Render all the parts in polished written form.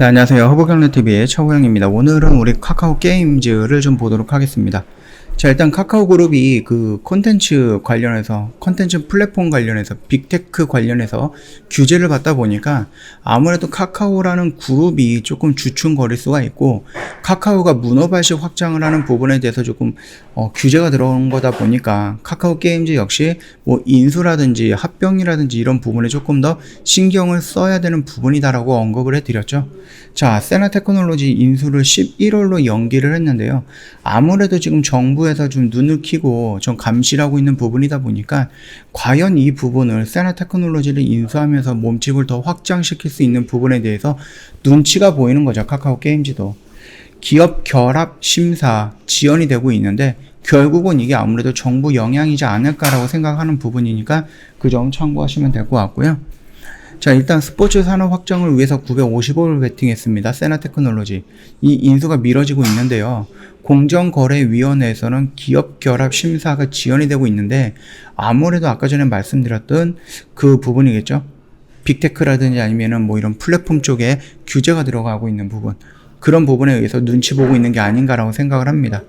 네, 안녕하세요. 허브경제TV의 최호영입니다. 오늘은 우리 카카오 게임즈를 좀 보도록 하겠습니다. 자, 일단 카카오 그룹이 그 콘텐츠 관련해서, 콘텐츠 플랫폼 관련해서, 빅테크 관련해서 규제를 받다 보니까 아무래도 카카오라는 그룹이 조금 주춤거릴 수가 있고, 카카오가 문어발식 확장을 하는 부분에 대해서 조금 규제가 들어온 거다 보니까 카카오 게임즈 역시 뭐 인수라든지 합병이라든지 이런 부분에 조금 더 신경을 써야 되는 부분이다라고 언급을 해드렸죠. 자, 세나테크놀로지 인수를 11월로 연기를 했는데요. 아무래도 지금 정부에서 좀 눈을 켜고 좀 감시를 하고 있는 부분이다 보니까 과연 이 부분을 세나테크놀로지를 인수하면서 몸집을 더 확장시킬 수 있는 부분에 대해서 눈치가 보이는 거죠. 카카오 게임즈도. 기업 결합 심사 지연이 되고 있는데 결국은 이게 아무래도 정부 영향이지 않을까라고 생각하는 부분이니까 그 점 참고하시면 될 것 같고요. 자, 일단 스포츠 산업 확장을 위해서 950억을 베팅했습니다. 세나테크놀로지. 이 인수가 미뤄지고 있는데요. 공정거래위원회에서는 기업 결합 심사가 지연이 되고 있는데 아무래도 아까 전에 말씀드렸던 그 부분이겠죠. 빅테크라든지 아니면은 뭐 이런 플랫폼 쪽에 규제가 들어가고 있는 부분. 그런 부분에 의해서 눈치 보고 있는 게 아닌가라고 생각을 합니다.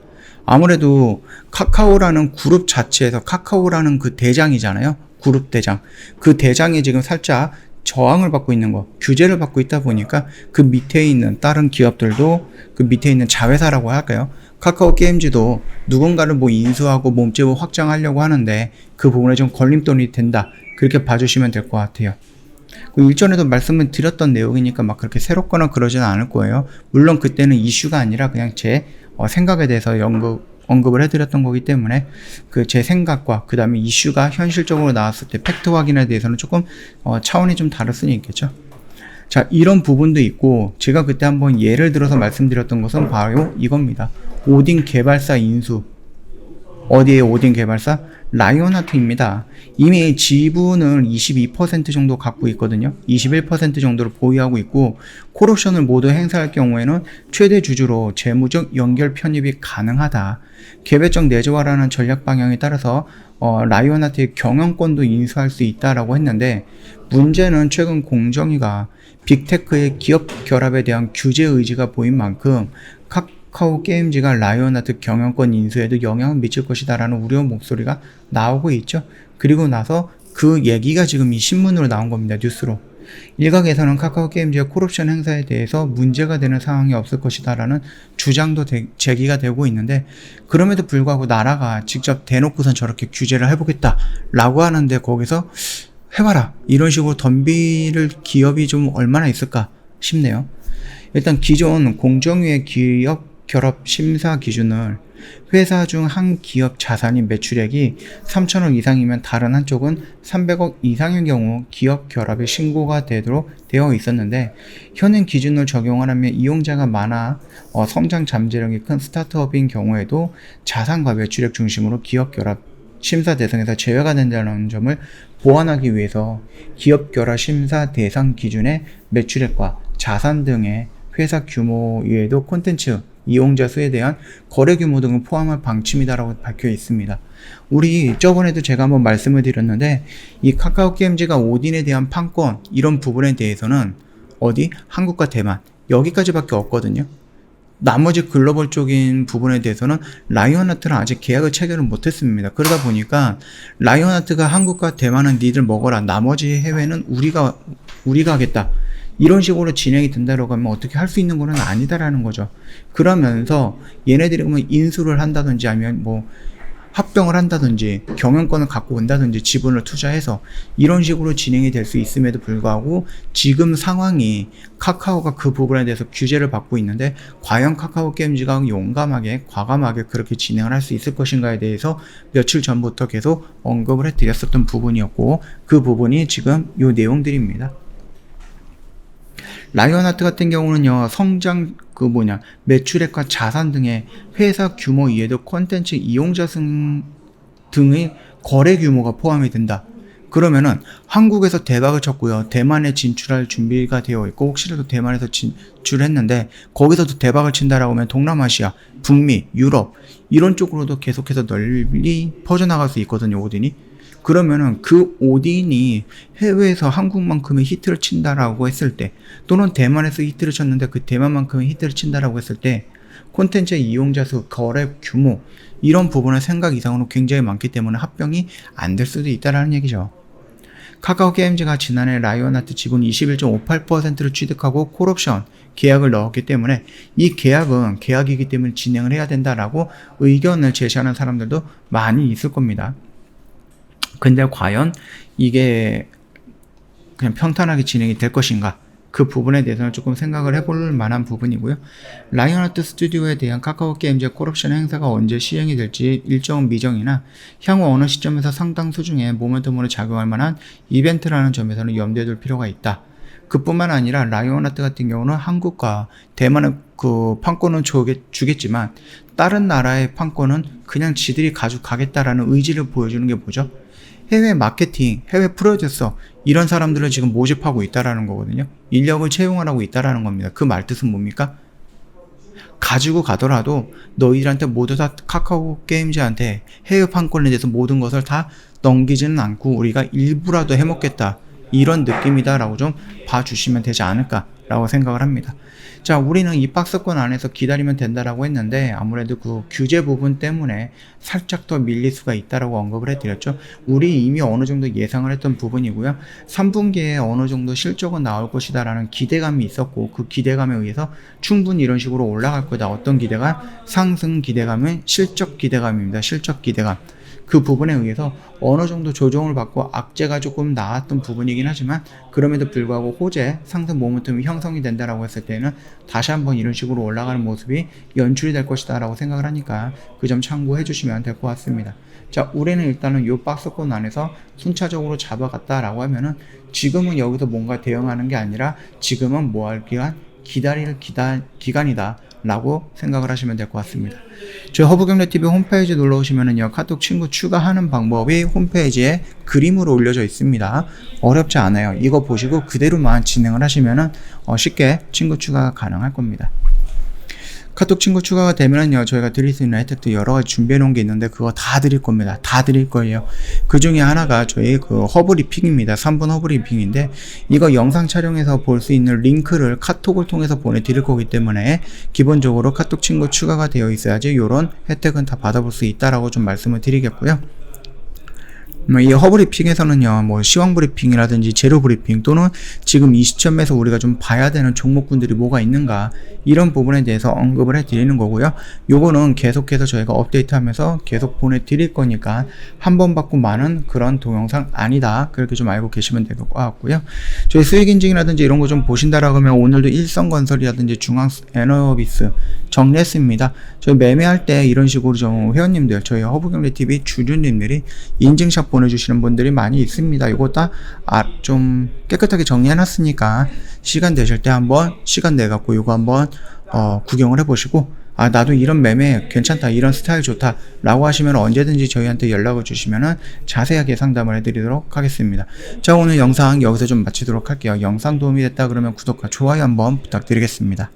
아무래도 카카오라는 그룹 자체에서 카카오라는 그 대장이잖아요. 그룹 대장. 그 대장이 지금 살짝 저항을 받고 있는 거, 규제를 받고 있다 보니까 그 밑에 있는 다른 기업들도 그 밑에 있는 자회사라고 할까요? 카카오 게임즈도 누군가를 뭐 인수하고 몸집을 확장하려고 하는데 그 부분에 좀 걸림돌이 된다. 그렇게 봐주시면 될 것 같아요. 일전에도 말씀을 드렸던 내용이니까 막 그렇게 새롭거나 그러지는 않을 거예요. 물론 그때는 이슈가 아니라 그냥 제 생각에 대해서 언급을 해드렸던 거기 때문에 그 제 생각과 그 다음에 이슈가 현실적으로 나왔을 때 팩트 확인에 대해서는 조금 차원이 좀 다를 수는 있겠죠. 자, 이런 부분도 있고 제가 그때 한번 예를 들어서 말씀드렸던 것은 바로 이겁니다. 오딘 개발사 인수. 어디에 오딘 개발사? 라이온하트입니다. 이미 지분을 22% 정도 갖고 있거든요. 21% 정도를 보유하고 있고 콜옵션을 모두 행사할 경우에는 최대 주주로 재무적 연결 편입이 가능하다. 개별적 내재화라는 전략 방향에 따라서 라이온하트의 경영권도 인수할 수 있다라고 했는데 문제는 최근 공정위가 빅테크의 기업 결합에 대한 규제 의지가 보인 만큼 카카오 게임즈가 라이온하트 경영권 인수에도 영향을 미칠 것이다 라는 우려 목소리가 나오고 있죠. 그리고 나서 그 얘기가 지금 이 신문으로 나온 겁니다. 뉴스로. 일각에서는 카카오 게임즈의 콜옵션 행사에 대해서 문제가 되는 상황이 없을 것이다 라는 주장도 제기가 되고 있는데 그럼에도 불구하고 나라가 직접 대놓고선 저렇게 규제를 해보겠다 라고 하는데 거기서 해봐라 이런 식으로 덤빌 기업이 좀 얼마나 있을까 싶네요. 일단 기존 공정위의 기업 결합 심사 기준을 회사 중 한 기업 자산인 매출액이 3천억 이상이면 다른 한쪽은 300억 이상인 경우 기업 결합이 신고가 되도록 되어 있었는데 현행 기준을 적용하면 이용자가 많아 성장 잠재력이 큰 스타트업인 경우에도 자산과 매출액 중심으로 기업 결합 심사 대상에서 제외가 된다는 점을 보완하기 위해서 기업 결합 심사 대상 기준의 매출액과 자산 등의 회사 규모 외에도 콘텐츠 이용자 수에 대한 거래 규모 등을 포함할 방침이다라고 밝혀 있습니다. 우리 저번에도 제가 한번 말씀을 드렸는데 이 카카오 게임즈가 오딘에 대한 판권 이런 부분에 대해서는 한국과 대만 여기까지밖에 없거든요. 나머지 글로벌 쪽인 부분에 대해서는 라이온하트랑 아직 계약을 체결을 못했습니다. 그러다 보니까 라이온하트가 한국과 대만은 니들 먹어라. 나머지 해외는 우리가 하겠다. 이런 식으로 진행이 된다고 하면 어떻게 할 수 있는 거는 아니다라는 거죠. 그러면서 얘네들이 그러면 인수를 한다든지 아니면 뭐 합병을 한다든지 경영권을 갖고 온다든지 지분을 투자해서 이런 식으로 진행이 될 수 있음에도 불구하고 지금 상황이 카카오가 그 부분에 대해서 규제를 받고 있는데 과연 카카오 게임즈가 용감하게 과감하게 그렇게 진행을 할 수 있을 것인가에 대해서 며칠 전부터 계속 언급을 해드렸었던 부분이었고 그 부분이 지금 이 내용들입니다. 라이온하트 같은 경우는요, 성장, 매출액과 자산 등의 회사 규모 이외에도 콘텐츠 이용자 등의 거래 규모가 포함이 된다. 그러면은 한국에서 대박을 쳤고요. 대만에 진출할 준비가 되어 있고 혹시라도 대만에서 진출했는데 거기서도 대박을 친다라고 하면 동남아시아, 북미, 유럽 이런 쪽으로도 계속해서 널리 퍼져나갈 수 있거든요. 오딘이. 그러면은 그 오딘이 해외에서 한국만큼의 히트를 친다라고 했을 때, 또는 대만에서 히트를 쳤는데 그 대만만큼의 히트를 친다라고 했을 때, 콘텐츠의 이용자 수, 거래 규모, 이런 부분은 생각 이상으로 굉장히 많기 때문에 합병이 안 될 수도 있다라는 얘기죠. 카카오 게임즈가 지난해 라이온하트 지분 21.58%를 취득하고 콜옵션 계약을 넣었기 때문에 이 계약은 계약이기 때문에 진행을 해야 된다라고 의견을 제시하는 사람들도 많이 있을 겁니다. 근데 과연 이게 그냥 평탄하게 진행이 될 것인가? 그 부분에 대해서는 조금 생각을 해볼 만한 부분이고요. 라이온하트 스튜디오에 대한 카카오 게임즈의 콜옵션 행사가 언제 시행이 될지 일정은 미정이나 향후 어느 시점에서 상당 수준의 모멘텀으로 작용할 만한 이벤트라는 점에서는 염두에 둘 필요가 있다. 그뿐만 아니라 라이온하트 같은 경우는 한국과 대만의 그 판권은 주겠지만 다른 나라의 판권은 그냥 지들이 가져가겠다라는 의지를 보여주는 게 뭐죠? 해외 마케팅, 해외 프로듀서 이런 사람들을 지금 모집하고 있다라는 거거든요. 인력을 채용하라고 있다라는 겁니다. 그 말뜻은 뭡니까? 가지고 가더라도 너희들한테 모두 다 카카오 게임즈한테 해외 판권에 대해서 모든 것을 다 넘기지는 않고 우리가 일부라도 해먹겠다. 이런 느낌이다라고 좀 봐주시면 되지 않을까라고 생각을 합니다. 자, 우리는 이 박스권 안에서 기다리면 된다라고 했는데 아무래도 그 규제 부분 때문에 살짝 더 밀릴 수가 있다라고 언급을 해드렸죠. 우리 이미 어느 정도 예상을 했던 부분이고요. 3분기에 어느 정도 실적은 나올 것이다라는 기대감이 있었고 그 기대감에 의해서 충분히 이런 식으로 올라갈 거다. 어떤 기대감? 상승 기대감은 실적 기대감입니다. 실적 기대감. 그 부분에 의해서 어느 정도 조정을 받고 악재가 조금 나왔던 부분이긴 하지만 그럼에도 불구하고 호재 상승 모멘텀이 형성이 된다라고 했을 때는 다시 한번 이런 식으로 올라가는 모습이 연출이 될 것이다 라고 생각을 하니까 그 점 참고해 주시면 될 것 같습니다. 자, 우리는 일단은 이 박스권 안에서 순차적으로 잡아갔다라고 하면은 지금은 여기서 뭔가 대응하는 게 아니라 지금은 뭐 할 기간? 기다릴 기간이다 라고 생각을 하시면 될 것 같습니다. 저희 허브경제TV 홈페이지 놀러 오시면은요, 카톡 친구 추가하는 방법이 홈페이지에 그림으로 올려져 있습니다. 어렵지 않아요. 이거 보시고 그대로만 진행을 하시면은 쉽게 친구 추가가 가능할 겁니다. 카톡 친구 추가가 되면은요, 저희가 드릴 수 있는 혜택도 여러 가지 준비해 놓은 게 있는데 그거 다 드릴 겁니다. 다 드릴 거예요. 그 중에 하나가 저희 그 허브리핑입니다. 3분 허브리핑인데 이거 영상 촬영해서 볼 수 있는 링크를 카톡을 통해서 보내드릴 거기 때문에 기본적으로 카톡 친구 추가가 되어 있어야지 이런 혜택은 다 받아볼 수 있다라고 좀 말씀을 드리겠고요. 이 허브리핑에서는요, 뭐 시황브리핑이라든지 제로브리핑 또는 지금 이 시점에서 우리가 좀 봐야 되는 종목군들이 뭐가 있는가 이런 부분에 대해서 언급을 해드리는 거고요. 요거는 계속해서 저희가 업데이트하면서 계속 보내드릴 거니까 한 번 받고 많은 그런 동영상 아니다, 그렇게 좀 알고 계시면 될 것 같고요. 저희 수익인증이라든지 이런 거 좀 보신다라고 하면 오늘도 일성건설이라든지 중앙에너비스 정리했습니다. 저희 매매할 때 이런 식으로 좀 회원님들, 저희 허브경제TV 주주님들이 인증샷 보내주시는 분들이 많이 있습니다. 이거 다 좀 깨끗하게 정리해놨으니까 시간 되실 때 한번 시간 내갖고 이거 한번 구경을 해보시고 나도 이런 매매 괜찮다, 이런 스타일 좋다 라고 하시면 언제든지 저희한테 연락을 주시면은 자세하게 상담을 해드리도록 하겠습니다. 자, 오늘 영상 여기서 좀 마치도록 할게요. 영상 도움이 됐다 그러면 구독과 좋아요 한번 부탁드리겠습니다.